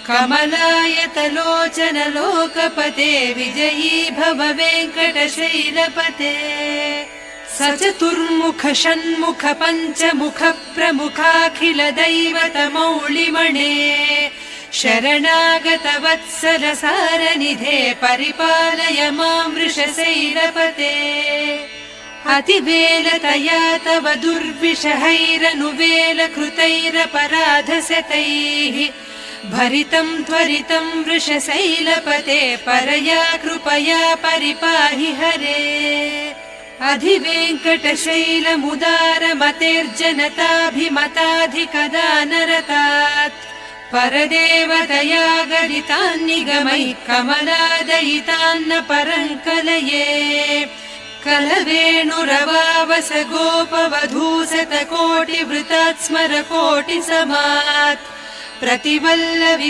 कमलायतलोचन लोकपते विजयी भव वेङ्कटशैलपते सचतुर्मुख षण्मुख पञ्चमुख प्रमुखाखिल दैवत मौलिमणे शरणागत वत्सल सारनिधे परिपालय मां वृषशैलपते अतिवेलतया तव दुर्विषहैरनुवेल कृतैरपराधशतैः भरितं त्वरितं वृषशैलपते परया कृपया परिपाहि हरे अधिवेङ्कटशैलमुदारमतेर्जनताभिमताधिकदानरतात् परदेवतया गरितान्निगमैः कमलादयितान्न परङ्कलये कलवेणुरवावस गोपवधूसतकोटिवृतात् स्मर कोटिसमात् प्रतिवल्लवि